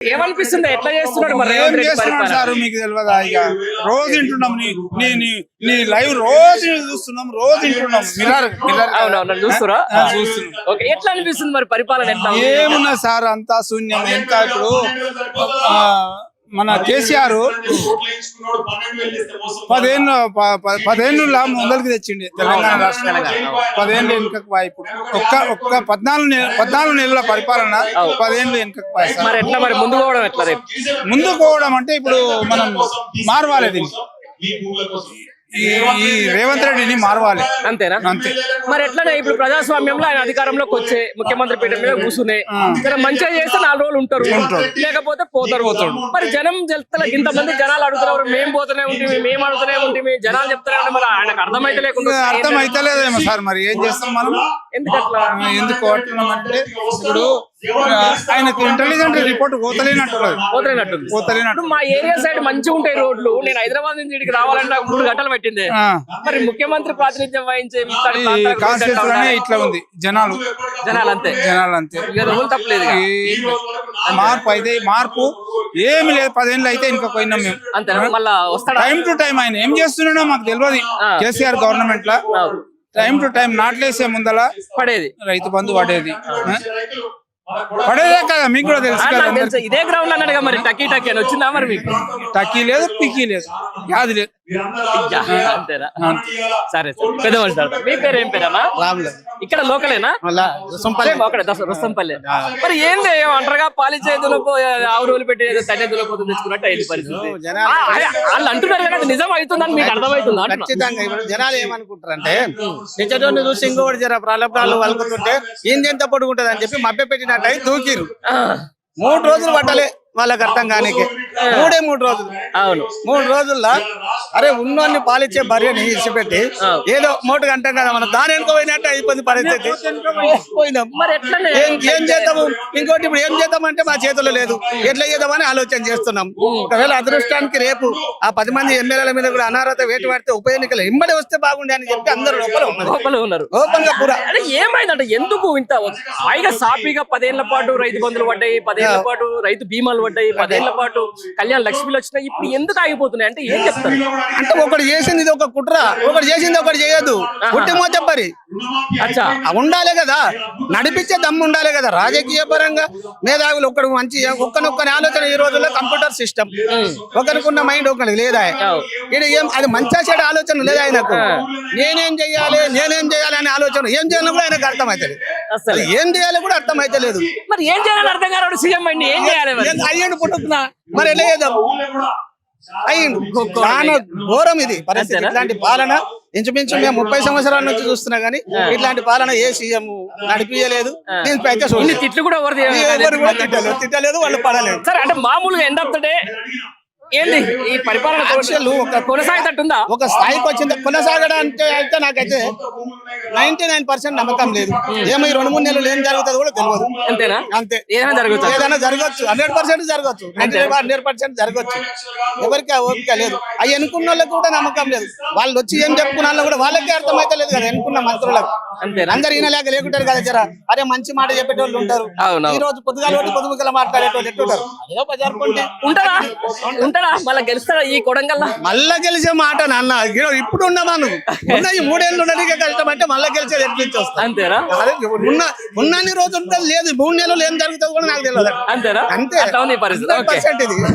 ఏమనిపిస్తుంది ఎట్లా చేస్తున్నాడు మరి ఏం రేవంత్ రెడ్డి చేస్తున్నాడు పరిపాలన? సార్ మీకు తెలియదా? ఇక రోజు వింటున్నాం నీ లైవ్ రోజు చూస్తున్నాం, రోజు వింటున్నాం. అవునవును చూస్తురా చూస్తున్నాం. ఓకే ఎట్లా అనిపిస్తుంది మరి పరిపాలన ఎట్లా ఉంది? ఏమున్నా సార్ అంతా శూన్యం. ఎంత ఇప్పుడు మన కేసీఆర్ 10 ఏళ్ళు ముందరికి తెచ్చిండి తెలంగాణ రాష్ట్రానికి. 10 ఏళ్ళు వెనుకకు ఇప్పుడు ఒక్క 14 నెలల పరిపాలన 10 ఏళ్ళు వెనుకకు పోయి సార్. మరి ఎట్లా మరి ముందు పోవడం ఎట్లా రేపు? ముందుకు పోవడం అంటే ఇప్పుడు మనం మారవాలి దీన్ని. ఈ రేవంత్ రెడ్డిని మారవాలి అంతేనా? అంతే. మరి ఎట్లనే ఇప్పుడు ప్రజాస్వామ్యంలో ఆయన అధికారంలోకి వచ్చే ముఖ్యమంత్రి పీఠం మీద కూర్చునే మంచిగా చేస్తే 4 రోజులు ఉంటారు, లేకపోతే పోతారు. మరి జనం చెప్తా ఇంతమంది జనాలు అడుగుతున్నారు, మేము పోతూనే ఉంటుంది, మేము అడుగుతూనే ఉంటుంది, జనాలు చెప్తారంటే మరి ఆయనకు అర్థమైతే లేకుండా అర్థమైతలేదేమో సార్. మరి ఏం చేస్తాం మనం? ఎందుకు అంటే ఇప్పుడు ఆయనకు ఇంటెలిజెంట్ రిపోర్ట్ పోతలేనట్టు. మా ఏరియా సైడ్ మంచిగా ఉంటాయి రోడ్లు. నేను హైదరాబాద్ నుంచి ఇక్కడికి రావాలంటే 3 గంటలు పట్టింది. మరి ముఖ్యమంత్రి ప్రాతినిధ్యం వహించే ఇట్లా ఉంది. జనాలు అంతే తప్పలేదు. మార్పు ఏమి లేదు. 10 ఏళ్ళు అయితే ఇంకా పోయినాం మేము. అంతేనా? మళ్ళా వస్తాడు టైం టు టైం. ఆయన ఏం చేస్తున్నాడో మాకు తెలియదు. కేసీఆర్ గవర్నమెంట్ లా టైం టు టైం నాట్లేసే ముందల పడేది రైతు బంధు పడేదే కదా, మీకు కూడా తెలుసు. ఇదే గ్రౌండ్ అన్నాడుగా. మరి టకీ అని వచ్చిందా మరి మీకు? టకీ లేదు, పికీ లేదు, యాది లేదు. అంతేనా? సరే పెద్ద మనిషి. మీ పేరు ఏం పేరమ్మా? ఇక్కడ లోకలేనా? రొస్తంపల్లి. మరి ఏంది అంటారుగా పాలిచ్చే దులపో ఆవు రోజులు పెట్టి తనే దులపోతుంది తెచ్చుకున్నట్టు అయింది పరిస్థితి. వాళ్ళు అంటున్నారు కదా నిజం అవుతుందని మీకు అర్థమవుతుందా? ఖచ్చితంగా. ఇప్పుడు జనాలు ఏమనుకుంటారంటే నిజాన్ని చూసి ఇంకోటి జర ప్రలభాలు వలుకుతుంటే ఏంది ఎంత పొడుగుంటది అని చెప్పి మభ్య పెట్టినట్టు దూకిరు. 3 రోజులు పట్టలే వాళ్ళకి అర్థం కానీకి. 3 రోజులు. అవును, 3 రోజుల్లో అరే ఉన్నోన్ని పాలిచ్చే భార్యని ఇచ్చిపెట్టి ఏదో 3 గంటం కదా మనం దాని వెనుక పోయినట్టు అయిపోయింది పరిస్థితి. పోయినాం. ఏం చేద్దాము? ఇంకోటి ఇప్పుడు ఏం చేద్దామంటే మా చేతుల్లో లేదు. ఎట్లా చేద్దామని ఆలోచన చేస్తున్నాం. ఒకవేళ అదృష్టానికి రేపు ఆ 10 మంది ఎమ్మెల్యేల మీద కూడా అనార్హత వేటు పడితే ఉప ఎన్నికలు ఇమ్మడి వస్తే బాగుండే అని చెప్పి అందరూ లోపల ఉన్నారు. ఓపెన్గా పూరా ఏమైందంటే ఎందుకు ఇంత పైగా సాఫీగా 10 ఏళ్ల పాటు రైతు బంధులు పడ్డాయి, 10 ఏళ్ల పాటు రైతు బీమాలు పడ్డాయి, 10 ఏళ్ల పాటు కళ్యాణ లక్ష్మిలు వచ్చినాయి. ఇప్పుడు ఎందుకు ఆగిపోతున్నాయి అంటే ఏం చెప్తారు? అంటే ఒకటి చేసింది ఇది ఒక కుట్ర, ఒకటి చేసింది ఒకటి చేయదు. పుట్టిమో చెప్పరి ఉండాలి కదా, నడిపించే దమ్ము ఉండాలి కదా. రాజకీయ పరంగా మేధావులు ఒకడు మంచి ఒక్కనొక్కని ఆలోచన ఈ రోజుల్లో కంప్యూటర్ సిస్టమ్. ఒకరికున్న మైండ్ ఒకరికి లేదా. ఇది ఏం అది మంచిగా చెడు ఆలోచన లేదా ఆయనకు. నేనేం చెయ్యాలి అనే ఆలోచన ఏం చేయాలని కూడా ఆయనకు అర్థమైతలేదు. అసలు ఏం చేయాలి కూడా అర్థమైతలేదు. మరి ఏం చేయాలని అర్థం కాదు. సీఎం అండి ఏం చేయాలి? అయ్యండు పుట్టుకున్నా మరి ఎలా చేద్దాం? అయ్యిండు. చాలా ఘోరం ఇది పరిస్థితి. ఇట్లాంటి పాలన ఇంచుమించు మేము 30 సంవత్సరాల నుంచి చూస్తున్నా గానీ ఇట్లాంటి పాలన ఏ సీఎం నడిపియలేదు. తిట్లు కూడా తిట్టలేదు, వాళ్ళు పడలేదు. సరే అంటే మామూలుగా ఎండ్ ఆఫ్ ద డే ఏంది ఈ పరిపాలన కొనసాగుతుందా? ఒక స్థాయికి వచ్చింది. కొనసాగడానికి అయితే నాకైతే 99% నమ్మకం లేదు. ఏమో ఈ 2-3 నెలలు ఏం జరుగుతుందో కూడా తెలియదు. అంతేనా? అంతే. ఏదైనా జరగచ్చు. 100% జరగచ్చు. 100% జరగచ్చు. ఎవరికి ఓపిక లేదు. అవి ఎన్నుకున్న వాళ్ళకి కూడా నమ్మకం లేదు. వాళ్ళు వచ్చి ఏం చెప్పుకున్నా కూడా వాళ్ళకే అర్థమైతే లేదు కదా ఎన్నుకున్న మంత్రులకు. అందరు ఈయనలేక లేకుంటారు కదా. జర అరే మంచి మాట చెప్పేటోళ్ళు ఉంటారు. ఈ రోజు పొద్దుగాల పొద్దుముకల మాట్లాడేటోళ్ళు ఎట్టుంటారు. ఏదో జరుపుకుంటే ఉంటారా? మళ్ళీ గెలుస్తారా ఈ కొడంగల్? మళ్ళా గెలిచే మాట నాన్న ఇప్పుడు ఉన్నామా నువ్వు? ఉన్న ఈ 3 ఏళ్ళు ఉండడానికి కష్టం అంటే మళ్ళీ గెలిచేది ఎట్ల నుంచి వస్తా? అంతేనా? ఉన్నన్ని రోజులు లేదు. 3 నెలలు ఏం జరుగుతుంది కూడా నాకు తెలియదు. అంతేనా? అంతే. 100% ఇది